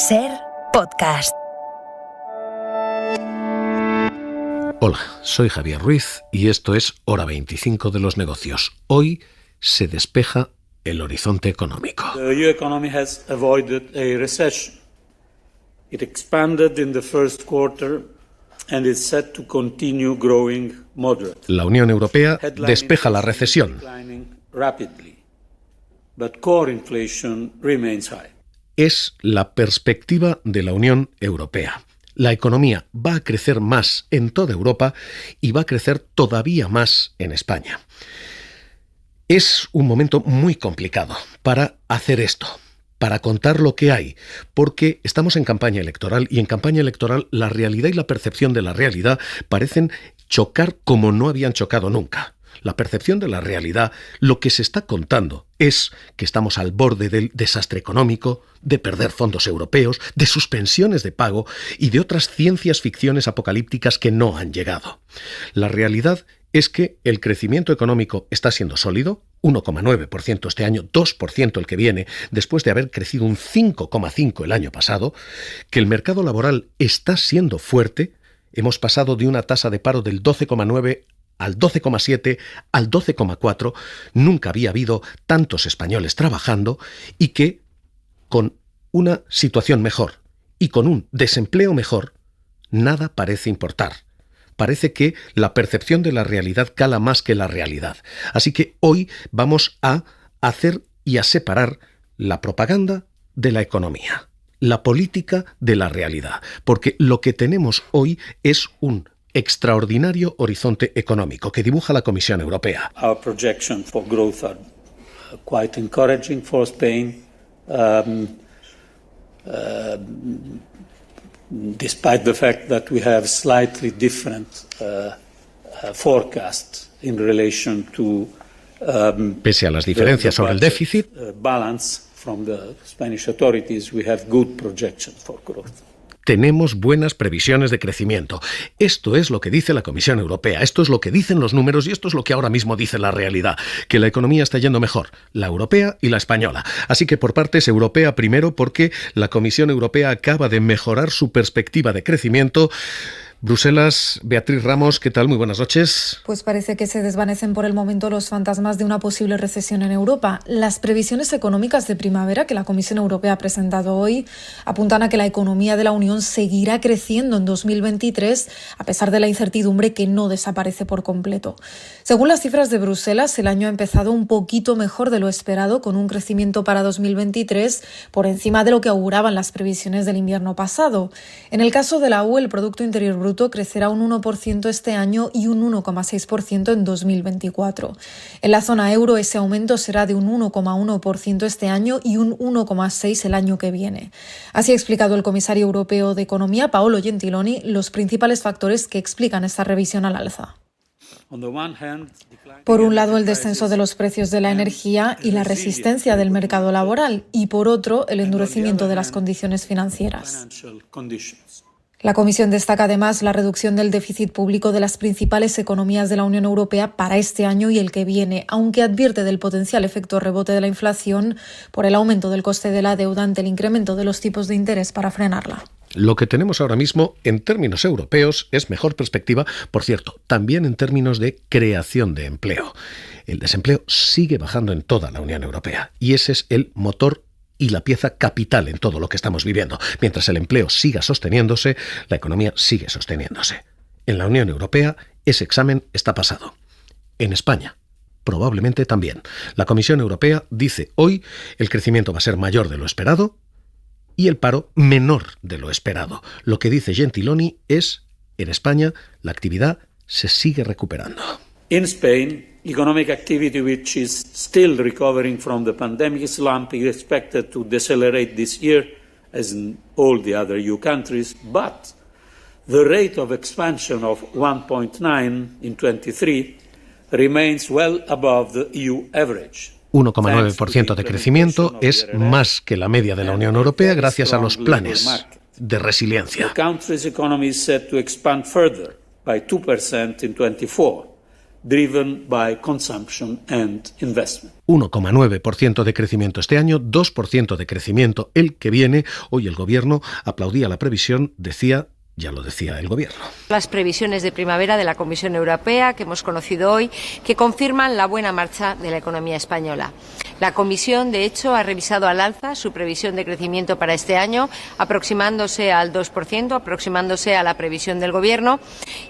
SER Podcast. Hola, soy Javier Ruiz y esto es Hora 25 de los negocios. Hoy se despeja el horizonte económico. The EU economy has avoided a recession. It expanded in the first quarter and is set to continue growing moderately. La Unión Europea despeja la recesión. Rapidly, but core inflation remains high. Es la perspectiva de la Unión Europea. La economía va a crecer más en toda Europa y va a crecer todavía más en España. Es un momento muy complicado para hacer esto, para contar lo que hay, porque estamos en campaña electoral y en campaña electoral la realidad y la percepción de la realidad parecen chocar como no habían chocado nunca. La percepción de la realidad, lo que se está contando es que estamos al borde del desastre económico, de perder fondos europeos, de suspensiones de pago y de otras ciencias ficciones apocalípticas que no han llegado. La realidad es que el crecimiento económico está siendo sólido, 1,9% este año, 2% el que viene, después de haber crecido un 5,5% el año pasado, que el mercado laboral está siendo fuerte, hemos pasado de una tasa de paro del 12,9% al 12,7%, al 12,4%, nunca había habido tantos españoles trabajando y que con una situación mejor y con un desempleo mejor, nada parece importar. Parece que la percepción de la realidad cala más que la realidad. Así que hoy vamos a hacer y a separar la propaganda de la economía, la política de la realidad, porque lo que tenemos hoy es un extraordinario horizonte económico que dibuja la Comisión Europea. Our projections for growth are quite encouraging for Spain, despite the fact that we have slightly different forecasts in relation to pese a las diferencias sobre el déficit, balance from the Spanish authorities, we have good projections for growth. Tenemos buenas previsiones de crecimiento. Esto es lo que dice la Comisión Europea, esto es lo que dicen los números y esto es lo que ahora mismo dice la realidad, que la economía está yendo mejor, la europea y la española. Así que por partes europea primero, porque la Comisión Europea acaba de mejorar su perspectiva de crecimiento. Bruselas, Beatriz Ramos, ¿qué tal? Muy buenas noches. Pues parece que se desvanecen por el momento los fantasmas de una posible recesión en Europa. Las previsiones económicas de primavera que la Comisión Europea ha presentado hoy apuntan a que la economía de la Unión seguirá creciendo en 2023, a pesar de la incertidumbre que no desaparece por completo. Según las cifras de Bruselas, el año ha empezado un poquito mejor de lo esperado, con un crecimiento para 2023 por encima de lo que auguraban las previsiones del invierno pasado. En el caso de la UE, el Producto Interior Bruto crecerá un 1% este año y un 1,6% en 2024. En la zona euro, ese aumento será de un 1,1% este año y un 1,6% el año que viene. Así ha explicado el comisario europeo de Economía, Paolo Gentiloni, los principales factores que explican esta revisión al alza. Por un lado, el descenso de los precios de la energía y la resistencia del mercado laboral, y por otro, el endurecimiento de las condiciones financieras. La Comisión destaca además la reducción del déficit público de las principales economías de la Unión Europea para este año y el que viene, aunque advierte del potencial efecto rebote de la inflación por el aumento del coste de la deuda ante el incremento de los tipos de interés para frenarla. Lo que tenemos ahora mismo en términos europeos es mejor perspectiva, por cierto, también en términos de creación de empleo. El desempleo sigue bajando en toda la Unión Europea y ese es el motor y la pieza capital en todo lo que estamos viviendo. Mientras el empleo siga sosteniéndose, la economía sigue sosteniéndose. En la Unión Europea, ese examen está pasado. En España, probablemente también. La Comisión Europea dice hoy el crecimiento va a ser mayor de lo esperado y el paro menor de lo esperado. Lo que dice Gentiloni es, en España, la actividad se sigue recuperando. In Spain, economic activity, which is still recovering from the pandemic slump, is expected to decelerate this year, as in all the other EU countries, but the rate of expansion of 1.9 in 23 remains well above the EU average. 1,9% de crecimiento es más que la media de la Unión Europea gracias a los planes de resiliencia. The country's economy is set to expand further by 2% in 24. driven by consumption and investment. 1,9% de crecimiento este año, 2% de crecimiento el que viene. Hoy el Gobierno aplaudía la previsión, ya lo decía el Gobierno. Las previsiones de primavera de la Comisión Europea que hemos conocido hoy, que confirman la buena marcha de la economía española. La Comisión, de hecho, ha revisado al alza su previsión de crecimiento para este año, aproximándose al 2%, aproximándose a la previsión del Gobierno,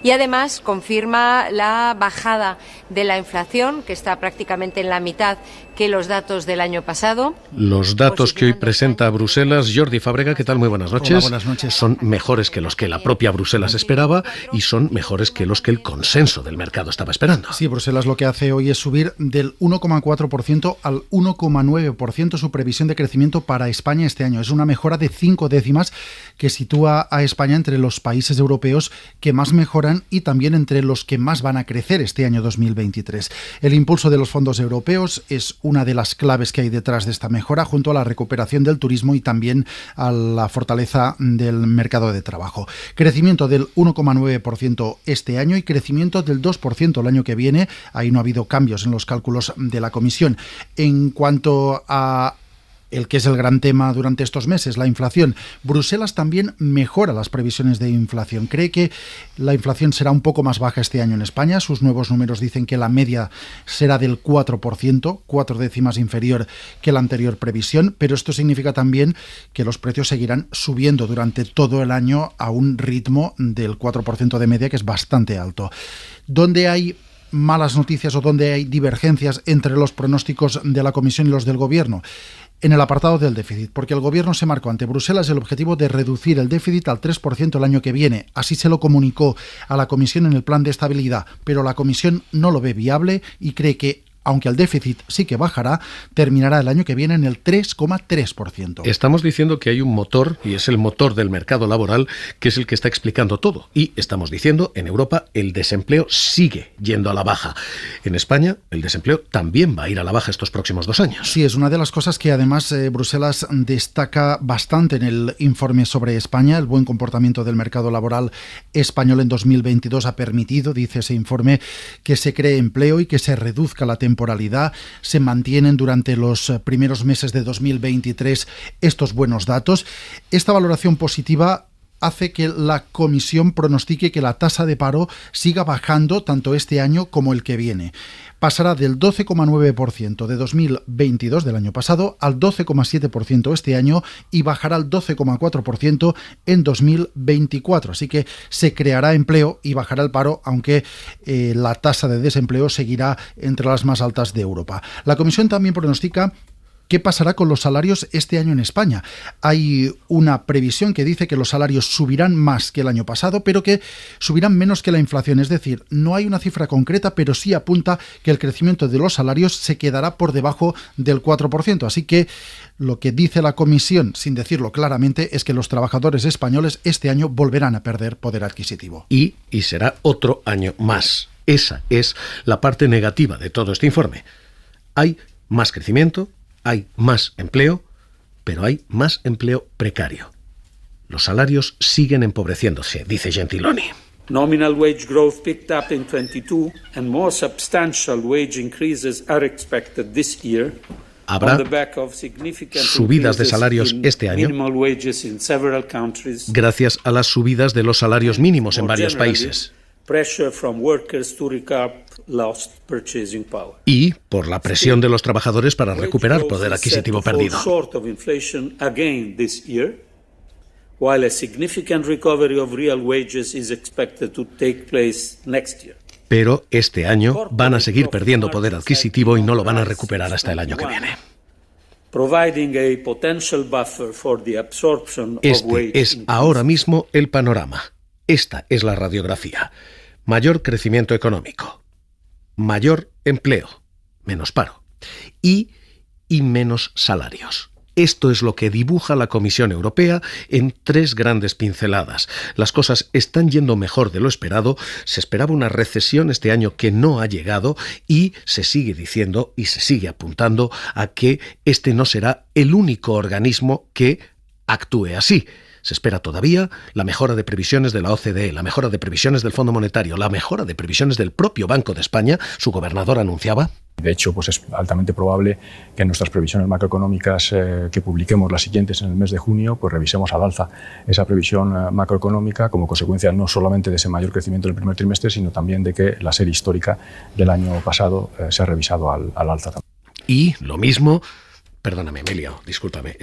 y además confirma la bajada de la inflación, que está prácticamente en la mitad que los datos del año pasado. Los datos que hoy presenta Bruselas, Jordi Fábrega, ¿qué tal? Muy buenas noches. Hola, buenas noches. Son mejores que los que la propia Bruselas esperaba y son mejores que los que el consenso del mercado estaba esperando. Sí, Bruselas lo que hace hoy es subir del 1,4% al 1,9% su previsión de crecimiento para España este año. Es una mejora de 5 décimas que sitúa a España entre los países europeos que más mejoran y también entre los que más van a crecer este año 2023. El impulso de los fondos europeos es una de las claves que hay detrás de esta mejora, junto a la recuperación del turismo y también a la fortaleza del mercado de trabajo. Crecimiento del 1,9% este año y crecimiento del 2% el año que viene. Ahí no ha habido cambios en los cálculos de la Comisión. En cuanto a el que es el gran tema durante estos meses, la inflación, Bruselas también mejora las previsiones de inflación. Cree que la inflación será un poco más baja este año en España. Sus nuevos números dicen que la media será del 4%, 4 décimas inferior que la anterior previsión, pero esto significa también que los precios seguirán subiendo durante todo el año a un ritmo del 4% de media, que es bastante alto. ¿Dónde hay malas noticias o dónde hay divergencias entre los pronósticos de la Comisión y los del Gobierno? En el apartado del déficit, porque el Gobierno se marcó ante Bruselas el objetivo de reducir el déficit al 3% el año que viene. Así se lo comunicó a la Comisión en el plan de estabilidad, pero la Comisión no lo ve viable y cree que, aunque el déficit sí que bajará, terminará el año que viene en el 3,3%. Estamos diciendo que hay un motor, y es el motor del mercado laboral, que es el que está explicando todo. Y estamos diciendo, en Europa, el desempleo sigue yendo a la baja. En España, el desempleo también va a ir a la baja estos próximos 2 años. Sí, es una de las cosas que además Bruselas destaca bastante en el informe sobre España. El buen comportamiento del mercado laboral español en 2022 ha permitido, dice ese informe, que se cree empleo y que se reduzca la temporalidad. Se mantienen durante los primeros meses de 2023 estos buenos datos. Esta valoración positiva hace que la Comisión pronostique que la tasa de paro siga bajando tanto este año como el que viene. Pasará del 12,9% de 2022 del año pasado al 12,7% este año y bajará al 12,4% en 2024. Así que se creará empleo y bajará el paro, aunque la tasa de desempleo seguirá entre las más altas de Europa. La Comisión también pronostica ¿qué pasará con los salarios este año en España? Hay una previsión que dice que los salarios subirán más que el año pasado, pero que subirán menos que la inflación. Es decir, no hay una cifra concreta, pero sí apunta que el crecimiento de los salarios se quedará por debajo del 4%. Así que lo que dice la Comisión, sin decirlo claramente, es que los trabajadores españoles este año volverán a perder poder adquisitivo. Y será otro año más. Esa es la parte negativa de todo este informe. Hay más crecimiento, hay más empleo, pero hay más empleo precario. Los salarios siguen empobreciéndose, dice Gentiloni. Nominal wage growth picked up in 22 and more substantial wage increases are expected this year. Habrá subidas de salarios este año gracias a las subidas de los salarios mínimos en varios países. Y por la presión de los trabajadores para recuperar poder adquisitivo perdido. Pero este año van a seguir perdiendo poder adquisitivo y no lo van a recuperar hasta el año que viene. Este es ahora mismo el panorama. Esta es la radiografía. Mayor crecimiento económico, mayor empleo, menos paro y menos salarios. Esto es lo que dibuja la Comisión Europea en 3 grandes pinceladas. Las cosas están yendo mejor de lo esperado, se esperaba una recesión este año que no ha llegado y se sigue diciendo y se sigue apuntando a que este no será el único organismo que actúe así. Se espera todavía la mejora de previsiones de la OCDE, la mejora de previsiones del Fondo Monetario, la mejora de previsiones del propio Banco de España. Su gobernador anunciaba. De hecho, pues es altamente probable que en nuestras previsiones macroeconómicas que publiquemos, las siguientes en el mes de junio, pues revisemos al alza esa previsión macroeconómica como consecuencia no solamente de ese mayor crecimiento del primer trimestre, sino también de que la serie histórica del año pasado se ha revisado al alza también. Y lo mismo. Perdóname, me he liado, discúlpame.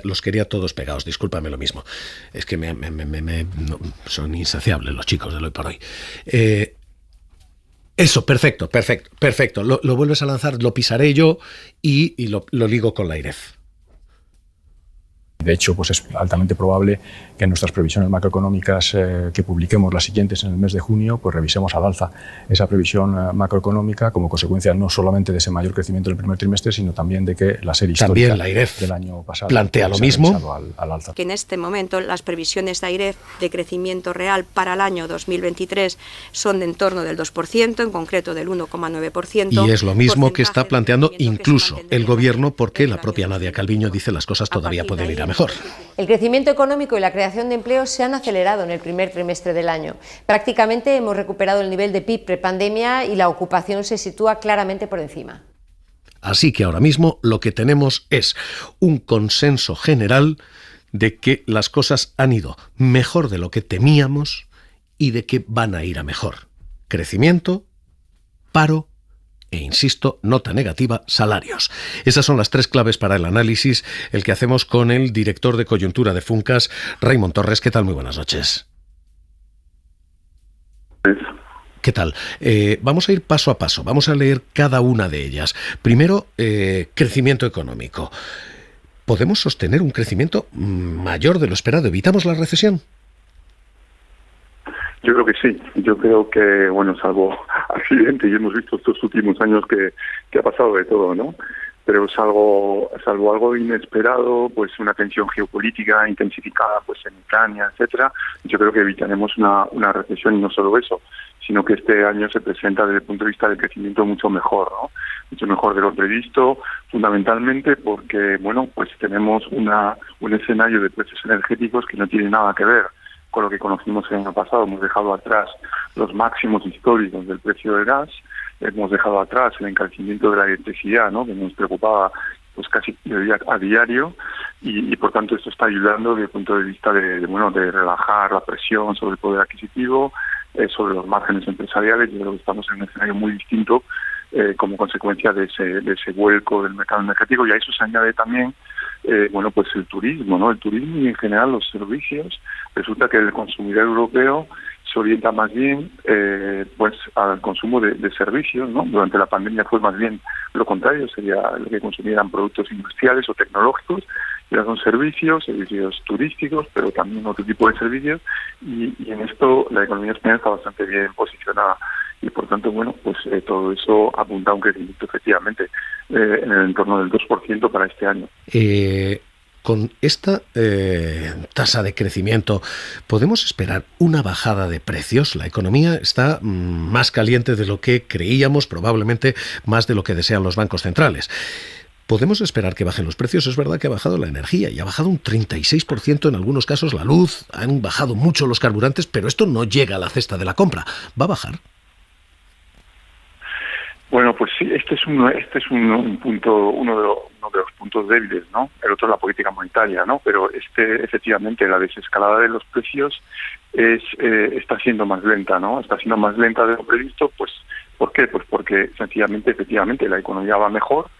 Los quería todos pegados, discúlpame lo mismo. Es que no, son insaciables los chicos de hoy por hoy. Eso, perfecto. Lo vuelves a lanzar, lo pisaré yo y lo ligo con la AIREF. De hecho, pues es altamente probable que en nuestras previsiones macroeconómicas que publiquemos, las siguientes en el mes de junio, pues revisemos al alza esa previsión macroeconómica como consecuencia no solamente de ese mayor crecimiento del primer trimestre, sino también de que la serie histórica la AIREF del año pasado plantea lo mismo. Al alza. Que en este momento las previsiones de AIREF de crecimiento real para el año 2023 son de en torno del 2%, en concreto del 1,9%. Y es lo mismo que está planteando incluso el gobierno, porque la propia Nadia Calviño dice las cosas todavía pueden ir a mejor. El crecimiento económico y la creación de empleo se han acelerado en el primer trimestre del año. Prácticamente hemos recuperado el nivel de PIB prepandemia y la ocupación se sitúa claramente por encima. Así que ahora mismo lo que tenemos es un consenso general de que las cosas han ido mejor de lo que temíamos y de que van a ir a mejor. Crecimiento, paro e, insisto, nota negativa, salarios. Esas son las tres claves para el análisis, el que hacemos con el director de coyuntura de Funcas, Raimon Torres. ¿Qué tal? Muy buenas noches. ¿Qué tal? Vamos a ir paso a paso, vamos a leer cada una de ellas. Primero, crecimiento económico. ¿Podemos sostener un crecimiento mayor de lo esperado? ¿Evitamos la recesión? Yo creo que sí. Yo creo que, salvo accidente, y hemos visto estos últimos años que ha pasado de todo, ¿no? Pero salvo algo inesperado, pues una tensión geopolítica intensificada pues en Ucrania, etcétera, yo creo que evitaremos una recesión, y no solo eso, sino que este año se presenta desde el punto de vista del crecimiento mucho mejor, ¿no? Mucho mejor de lo previsto, fundamentalmente porque, pues tenemos un escenario de precios energéticos que no tiene nada que ver con lo que conocimos el año pasado. Hemos dejado atrás los máximos históricos del precio del gas, hemos dejado atrás el encarecimiento de la electricidad, ¿no?, que nos preocupaba pues casi a diario, y por tanto esto está ayudando desde el punto de vista de relajar la presión sobre el poder adquisitivo, sobre los márgenes empresariales. Yo creo que estamos en un escenario muy distinto como consecuencia de ese vuelco del mercado energético, y a eso se añade también pues el turismo, ¿no? El turismo y en general los servicios. Resulta que el consumidor europeo se orienta más bien pues al consumo de servicios, ¿no? Durante la pandemia fue más bien lo contrario, sería lo que consumieran productos industriales o tecnológicos, y ahora son servicios turísticos, pero también otro tipo de servicios, y en esto la economía española está bastante bien posicionada. Y por tanto, pues todo eso apunta a un crecimiento efectivamente en el entorno del 2% para este año. Con esta tasa de crecimiento, ¿podemos esperar una bajada de precios? La economía está más caliente de lo que creíamos, probablemente más de lo que desean los bancos centrales. ¿Podemos esperar que bajen los precios? Es verdad que ha bajado la energía y ha bajado un 36% en algunos casos la luz, han bajado mucho los carburantes, pero esto no llega a la cesta de la compra. ¿Va a bajar? Bueno, pues sí, este es un punto, uno de los puntos débiles, ¿no? El otro es la política monetaria, ¿no? Pero efectivamente, la desescalada de los precios está siendo más lenta, ¿no? Está siendo más lenta de lo previsto, pues, ¿por qué? Pues porque sencillamente, efectivamente, la economía va mejor.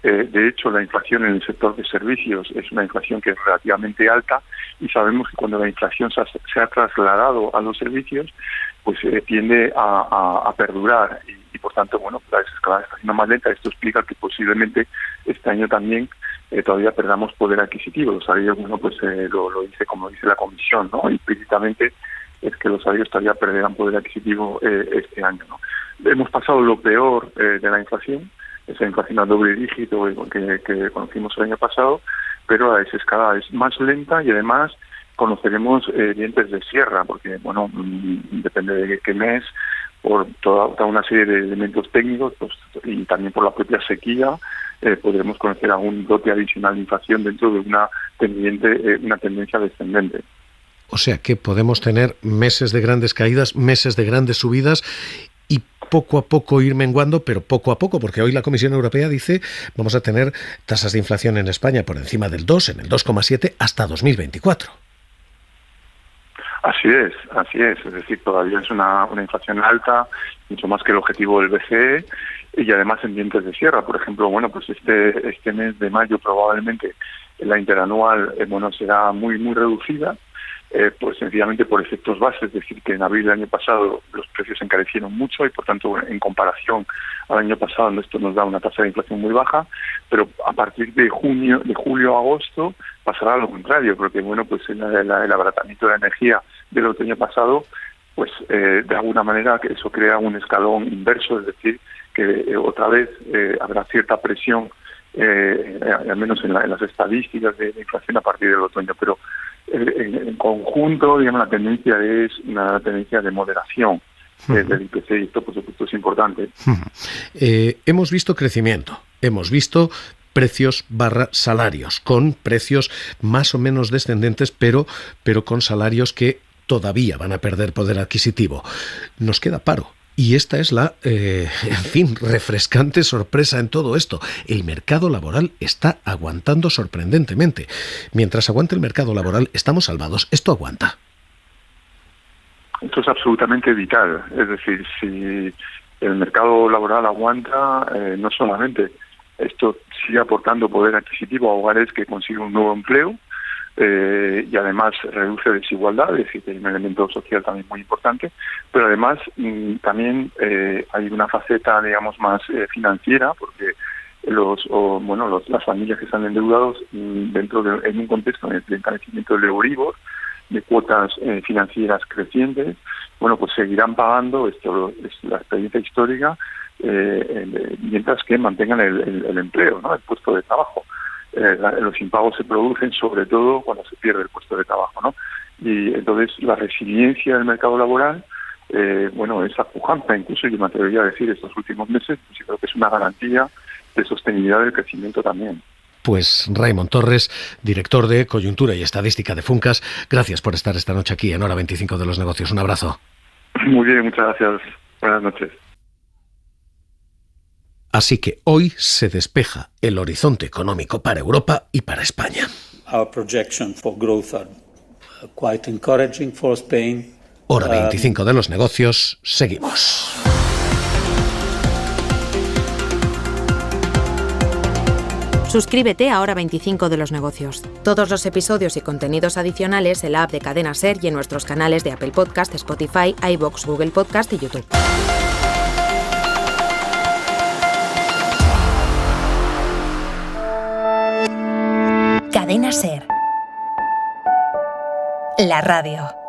De hecho, la inflación en el sector de servicios es una inflación que es relativamente alta, y sabemos que cuando la inflación se ha trasladado a los servicios, pues tiende a perdurar, y por tanto, la desescalada está siendo más lenta. Esto explica que posiblemente este año también todavía perdamos poder adquisitivo. Los salarios, lo dice como dice la Comisión, ¿no? Implícitamente es que los salarios todavía perderán poder adquisitivo este año, ¿no? Hemos pasado lo peor de la inflación, esa inflación a doble dígito que conocimos el año pasado, pero la desescalada es más lenta, y además conoceremos dientes de sierra, porque depende de qué mes, por toda una serie de elementos técnicos, pues, y también por la propia sequía, podremos conocer algún brote adicional de inflación dentro de una tendencia descendente. O sea que podemos tener meses de grandes caídas, meses de grandes subidas y poco a poco ir menguando, pero poco a poco, porque hoy la Comisión Europea dice vamos a tener tasas de inflación en España por encima del 2, en el 2,7 hasta 2024. Así es decir, todavía es una inflación alta, mucho más que el objetivo del BCE, y además en dientes de sierra. Por ejemplo, pues este mes de mayo probablemente la interanual será muy reducida, pues sencillamente por efectos base, es decir, que en abril del año pasado los precios se encarecieron mucho y por tanto en comparación al año pasado esto nos da una tasa de inflación muy baja, pero a partir de julio a agosto pasará lo contrario, porque pues el abaratamiento de la energía del otoño pasado, pues de alguna manera que eso crea un escalón inverso, es decir, que otra vez habrá cierta presión, al menos en las estadísticas de inflación a partir del otoño, pero en conjunto, la tendencia es una tendencia de moderación del IPC, y esto por supuesto es importante. Hemos visto crecimiento, hemos visto precios / salarios, con precios más o menos descendentes, pero con salarios que todavía van a perder poder adquisitivo. Nos queda paro. Y esta es la, refrescante sorpresa en todo esto. El mercado laboral está aguantando sorprendentemente. Mientras aguante el mercado laboral, estamos salvados. ¿Esto aguanta? Esto es absolutamente vital. Es decir, si el mercado laboral aguanta, no solamente esto sigue aportando poder adquisitivo a hogares que consiguen un nuevo empleo, y además reduce desigualdad, es decir, que hay un elemento social también muy importante, pero además también hay una faceta, más financiera, porque las familias que están endeudados en un contexto de encarecimiento del Euribor, de cuotas financieras crecientes, pues seguirán pagando, esto es la experiencia histórica, mientras que mantengan el empleo, el puesto de trabajo. Los impagos se producen sobre todo cuando se pierde el puesto de trabajo, y entonces la resiliencia del mercado laboral es pujante, incluso yo me atrevería a decir estos últimos meses, pues yo creo que es una garantía de sostenibilidad del crecimiento también. Pues Raimon Torres, director de Coyuntura y Estadística de Funcas, gracias por estar esta noche aquí en Hora 25 de los Negocios. Un abrazo. Muy bien, muchas gracias. Buenas noches. Así que hoy se despeja el horizonte económico para Europa y para España. Our projections for growth are quite encouraging for Spain. Hora 25 de los Negocios, seguimos. Suscríbete a Hora 25 de los Negocios. Todos los episodios y contenidos adicionales en la app de Cadena SER y en nuestros canales de Apple Podcast, Spotify, iVoox, Google Podcast y YouTube. Cadena SER. La radio.